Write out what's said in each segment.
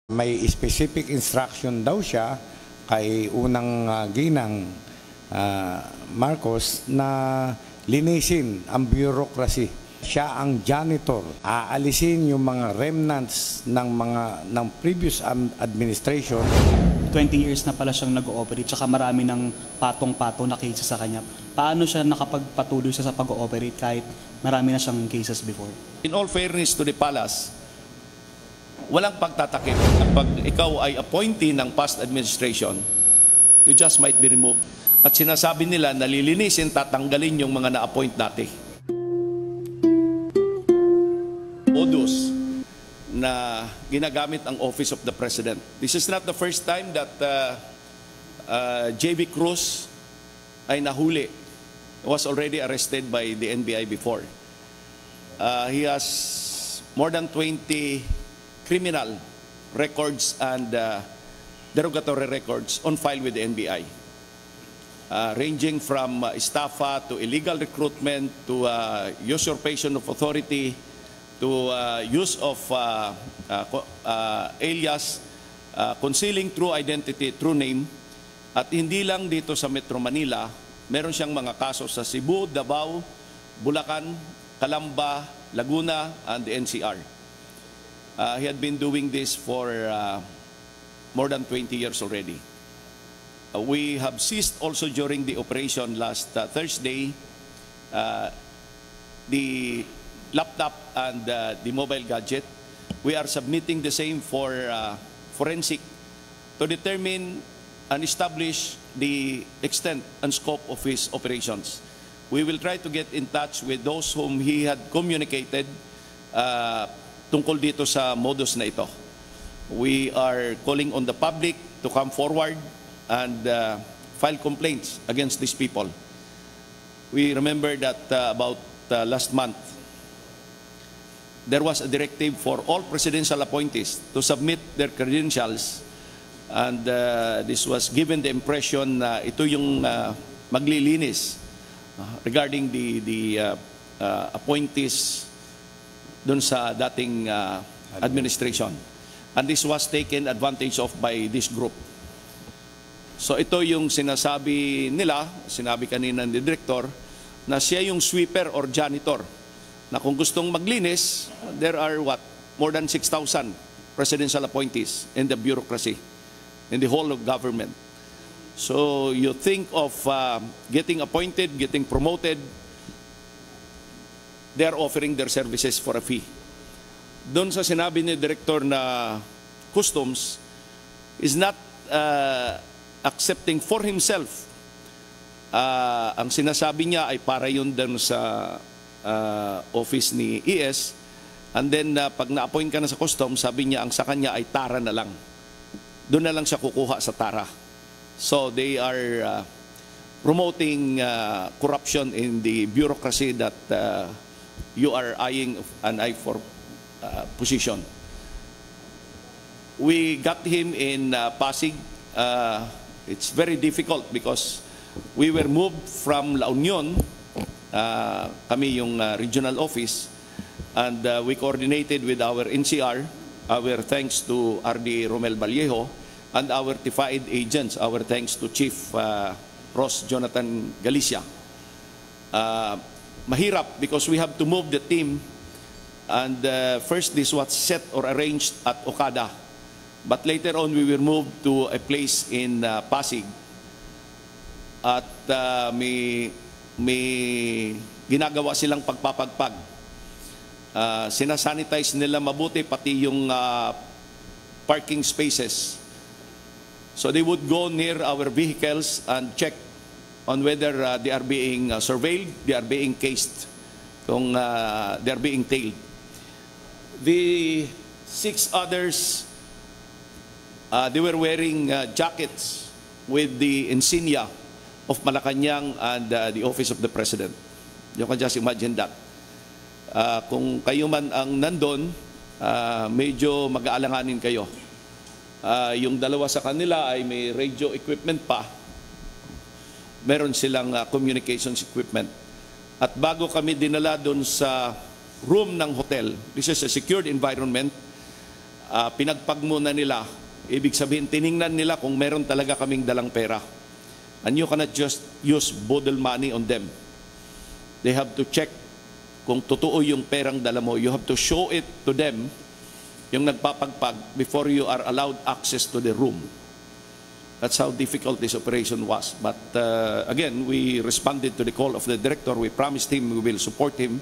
May specific instruction daw siya kay unang ginang Marcos na linisin ang bureaucracy. Siya ang janitor. Aalisin yung mga remnants ng previous administration. 20 years na pala siyang nag-ooperate, tsaka marami ng patong-patong na cases sa kanya. Paano siya nakapagpatuloy sa pag-ooperate kahit marami na siyang cases before? In all fairness to the palace, walang pagtatakip. Pag ikaw ay appointee ng past administration, you just might be removed. At sinasabi nila, nalilinisin, tatanggalin yung mga na-appoint natin. Modus na ginagamit ang Office of the President. This is not the first time that J.B. Cruz ay nahuli. He was already arrested by the NBI before. He has more than 20 criminal records and derogatory records on file with the NBI. Ranging from estafa to illegal recruitment to usurpation of authority to use of alias, concealing true identity, true name. At hindi lang dito sa Metro Manila, meron siyang mga kaso sa Cebu, Davao, Bulacan, Calamba, Laguna, and the NCR. He had been doing this for more than 20 years already. We have seized also during the operation last Thursday the laptop and the mobile gadget. We are submitting the same for forensic to determine and establish the extent and scope of his operations. We will try to get in touch with those whom he had communicated tungkol dito sa modus na ito. We are calling on the public to come forward and file complaints against these people. We remember that about last month, there was a directive for all presidential appointees to submit their credentials, and this was given the impression na ito yung maglilinis regarding the appointees dun sa dating administration. And this was taken advantage of by this group. So ito yung sinasabi nila, sinabi kanina ni Director, na siya yung sweeper or janitor. Na kung gustong maglinis, there are more than 6,000 presidential appointees in the bureaucracy, in the whole of government. So you think of getting appointed, getting promoted, they are offering their services for a fee. Doon sa sinabi ni Director na Customs is not accepting for himself. Ang sinasabi niya ay para yun doon sa office ni ES, and then pag na-appoint ka na sa Customs, sabi niya ang sa kanya ay tara na lang. Doon na lang siya kukuha sa tara. So they are promoting corruption in the bureaucracy that you are eyeing an eye for position. We got him in Pasig. It's very difficult because we were moved from La Union, kami yung regional office, and we coordinated with our NCR, our thanks to RD Romel Vallejo, and our TIFAID agents, our thanks to Chief Ross Jonathan Galicia. Mahirap because we have to move the team, and first this was set or arranged at Okada, but later on we were moved to a place in Pasig. At may ginagawa silang pagpapagpag. Sinasanitize nila mabuti pati yung parking spaces. So they would go near our vehicles and check on whether they are being surveilled, they are being cased, kung they are being tailed. The 6 others, they were wearing jackets with the insignia of Malacanang and the Office of the President. You can just imagine that. Kung kayo man ang nandun, medyo mag-aalanganin kayo. Yung dalawa sa kanila ay may radio equipment pa. Meron silang communications equipment. At bago kami dinala doon sa room ng hotel, this is a secured environment, pinagpagmuna nila, ibig sabihin, tiningnan nila kung meron talaga kaming dalang pera. And you cannot just use boodle money on them. They have to check kung totoo yung perang dala mo. You have to show it to them, yung nagpapagpag, before you are allowed access to the room. That's how difficult this operation was. But again, we responded to the call of the director. We promised him we will support him.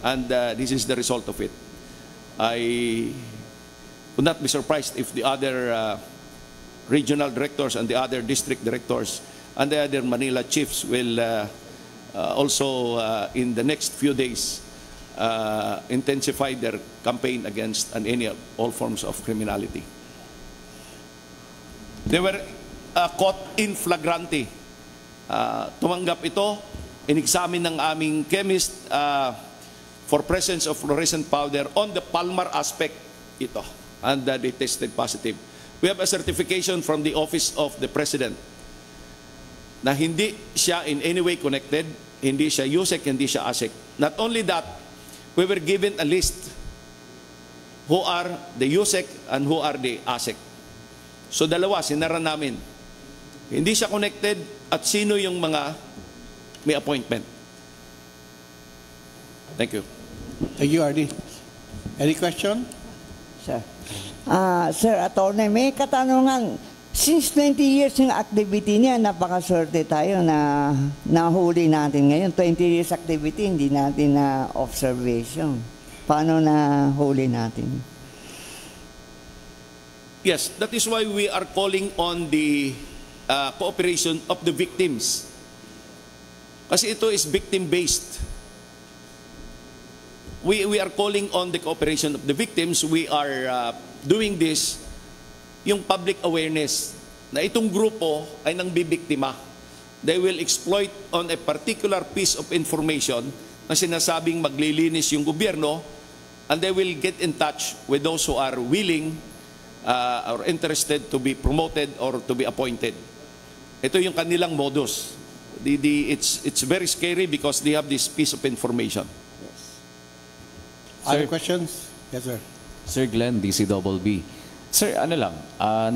And this is the result of it. I would not be surprised if the other regional directors and the other district directors and the other Manila chiefs will also in the next few days intensify their campaign against all forms of criminality. They were caught in flagrante. Tumanggap ito, in-examine ng aming chemist for presence of fluorescent powder on the Palmar aspect ito, and they tested positive. We have a certification from the Office of the President na hindi siya in any way connected, hindi siya USEC, hindi siya ASEC. Not only that, we were given a list who are the USEC and who are the ASEC. So dalawa, sinara namin. Hindi siya connected at sino yung mga may appointment. Thank you. Thank you, RD. Any question? Sir. Sir Attorney, may katanungan. Since 20 years yung activity niya, napakaswerte tayo na nahuli natin ngayon. 20 years activity, hindi natin na observation. Paano nahuli natin? Yes, that is why we are calling on the cooperation of the victims. Kasi ito is victim-based. We are calling on the cooperation of the victims. We are doing this, yung public awareness, na itong grupo ay nang bibiktima. They will exploit on a particular piece of information na sinasabing maglilinis yung gobyerno, and they will get in touch with those who are willing or interested to be promoted or to be appointed. Ito yung kanilang modus. It's very scary because they have this piece of information. Other questions? Yes, sir. Sir Glenn, DCBB. Sir, ano lang,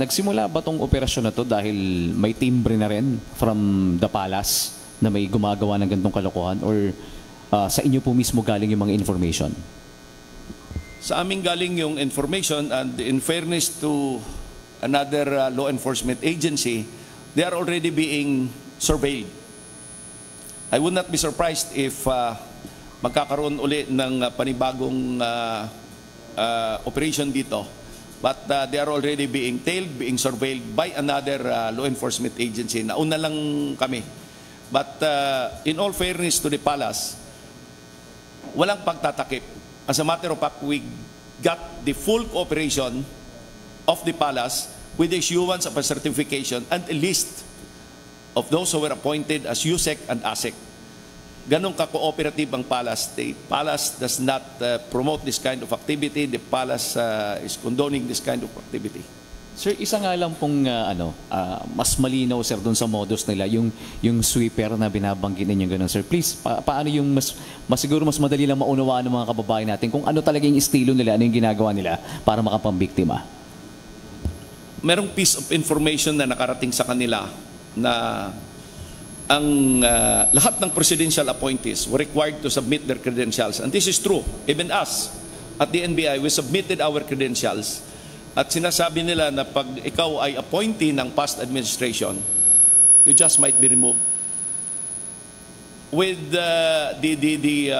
nagsimula ba tong operasyon na to dahil may timbre na rin from the palace na may gumagawa ng ganitong kalokohan, or sa inyo po mismo galing yung mga information? Sa amin galing yung information, and in fairness to another law enforcement agency, they are already being surveilled. I would not be surprised if magkakaroon uli ng panibagong operation dito. But they are already being tailed, being surveilled by another law enforcement agency. Nauna lang kami. But in all fairness to the palace, walang pagtatakip. As a matter of fact, we got the full cooperation of the palace with the issuance of a certification and a list of those who were appointed as USEC and ASEC. Ganong ka-cooperative ang palace. The palace does not promote this kind of activity. The palace is condoning this kind of activity. Sir, isa nga lang pong mas malinaw, sir, doon sa modus nila, yung sweeper na binabanggit ninyo gano'n, sir. Please, paano yung siguro mas madali lang maunawaan ng mga kababayan natin kung ano talaga yung estilo nila, ano yung ginagawa nila para makapambiktima? Merong piece of information na nakarating sa kanila na ang lahat ng presidential appointees were required to submit their credentials. And this is true. Even us at the NBI, we submitted our credentials. At sinasabi nila na pag ikaw ay appointee ng past administration, you just might be removed. With the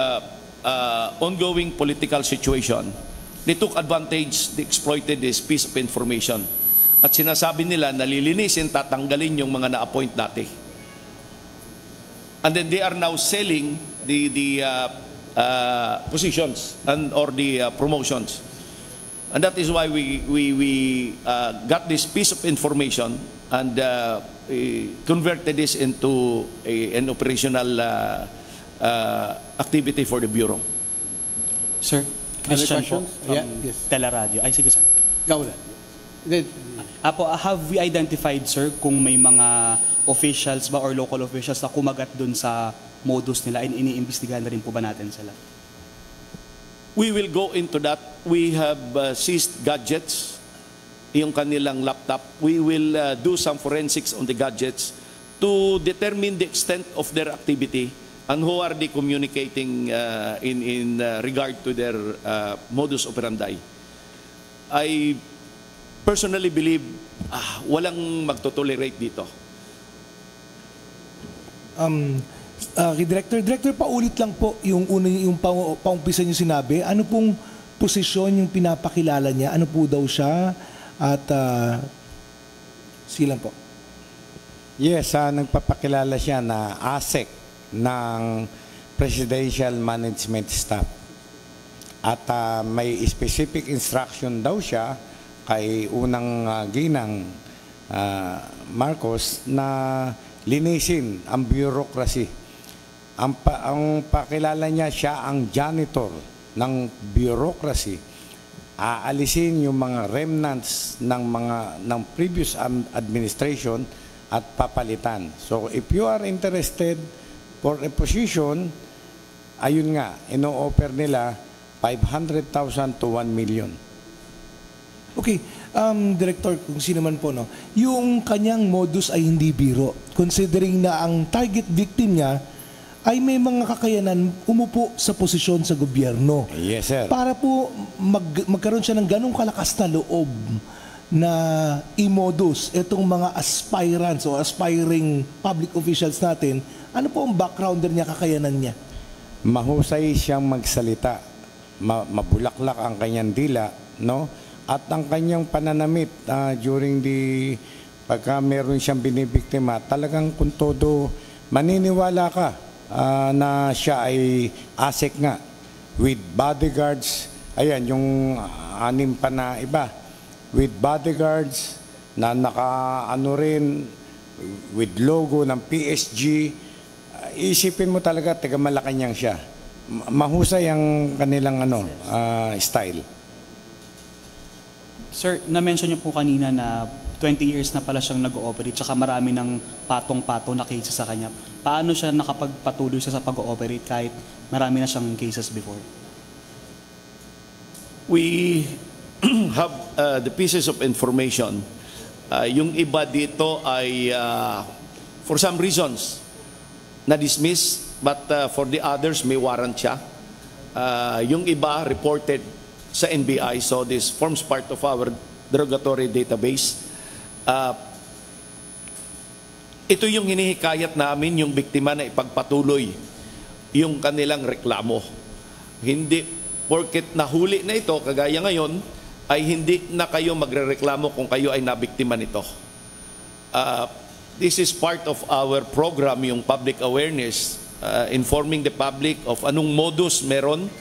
ongoing political situation, they took advantage, they exploited this piece of information. At sinasabi nila, nalilinisin, tatanggalin yung mga na-appoint dati. And then they are now selling the positions or the promotions. And that is why we got this piece of information and converted this into an operational activity for the Bureau. Sir, Other question po questions? from Yeah, yes. Teleradio. Ay, sige, sir. Go ahead. Then, Have we identified, sir, kung may mga officials ba or local officials na kumagat dun sa modus nila and iniimbestigahan na rin po ba natin sila? We will go into that. We have seized gadgets, yung kanilang laptop. We will do some forensics on the gadgets to determine the extent of their activity and who are they communicating in regard to their modus operandi. I personally believe walang magtotolerate dito. Director, paulit lang po yung paumpisa niyo sinabi. Ano pong posisyon yung pinapakilala niya? Ano po daw siya? At silang po. Yes, nagpapakilala siya na ASEC ng Presidential Management Staff. At may specific instruction daw siya kay unang ginang Marcos na linisin ang bureaucracy. Ang pakilala niya, siya ang janitor ng bureaucracy. Aalisin yung mga remnants ng previous administration at papalitan. So if you are interested for a position, ayun nga, ino-offer nila 500,000 to 1 million. Okay, Director, kung sino man po, no? Yung kanyang modus ay hindi biro. Considering na ang target victim niya ay may mga kakayanan umupo sa posisyon sa gobyerno. Yes, sir. Para po magkaroon siya ng ganong kalakas na loob na i-modus itong mga aspirants o aspiring public officials natin, ano po ang backgrounder niya, kakayanan niya? Mahusay siyang magsalita. Mabulaklak ang kanyang dila, no? At ang kanyang pananamit during pagka meron siyang binibiktima, talagang kung todo maniniwala ka na siya ay ASEC nga with bodyguards. Ayan, yung 6 pa na iba with bodyguards na naka-ano rin with logo ng PSG. Isipin mo talaga, taga Malacanang siya. Mahusay ang kanilang style. Sir, na-mention niyo po kanina na 20 years na pala siyang nag-ooperate, tsaka marami ng patong-pato na cases sa kanya. Paano siya nakapagpatuloy sa pag-ooperate kahit marami na siyang cases before? We have the pieces of information. Yung iba dito ay for some reasons na-dismiss, but for the others may warrant siya. Yung iba reported sa NBI, so this forms part of our derogatory database. Ito yung hinihikayat namin, yung biktima na ipagpatuloy yung kanilang reklamo. Hindi porket nahuli na ito, kagaya ngayon, ay hindi na kayo magrereklamo kung kayo ay nabiktima nito. This is part of our program, yung public awareness, informing the public of anong modus meron,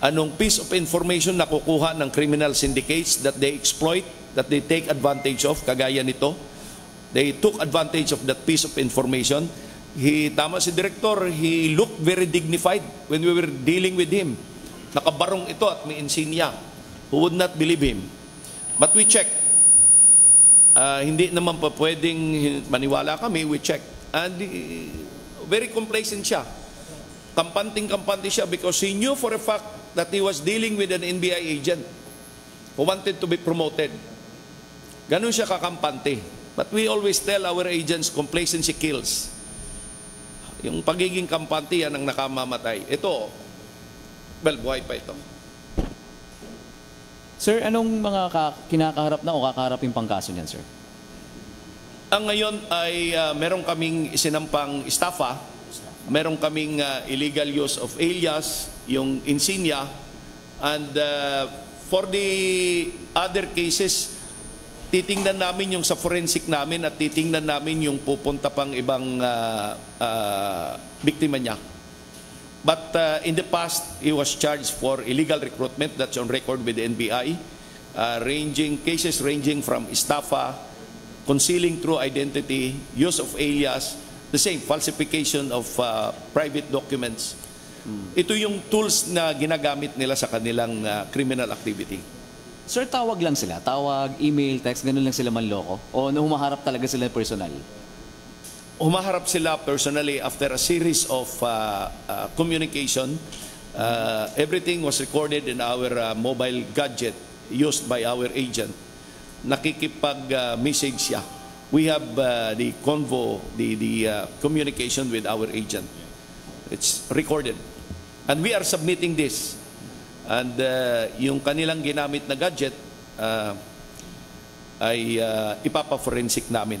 anong piece of information na kukuha ng criminal syndicates that they exploit, that they take advantage of, kagaya nito. They took advantage of that piece of information. Tama si Director, he looked very dignified when we were dealing with him. Nakabarong ito at may insignia. Who would not believe him? But we checked. Hindi naman pa pwedeng maniwala kami, we checked. And very complacent siya. Kampanting-kampante siya because he knew for a fact that he was dealing with an NBI agent who wanted to be promoted. Ganun siya kakampante. But we always tell our agents, complacency kills. Yung pagiging kampante yan ang nakamamatay. Ito, well, buhay pa ito. Sir, anong mga kinakaharap na o kakaharapin pang kaso niyan, sir? Ang ngayon ay meron kaming isinampang estafa, meron kaming illegal use of alias, yung insignia, and for the other cases, titingnan namin yung sa forensic namin at titingnan namin yung pupunta pang ibang biktima niya. But in the past, he was charged for illegal recruitment. That's on record with the NBI. Cases ranging from estafa, concealing true identity, use of alias, the same, falsification of private documents. Ito yung tools na ginagamit nila sa kanilang criminal activity. Sir, tawag lang sila? Tawag, email, text, ganun lang sila manloko? O humaharap talaga sila personal? Humaharap sila personally after a series of communication. Everything was recorded in our mobile gadget used by our agent. Nakikipag-message siya. We have the convo, the communication with our agent. It's recorded. And we are submitting this. And yung kanilang ginamit na gadget ay ipapa-forensic namin.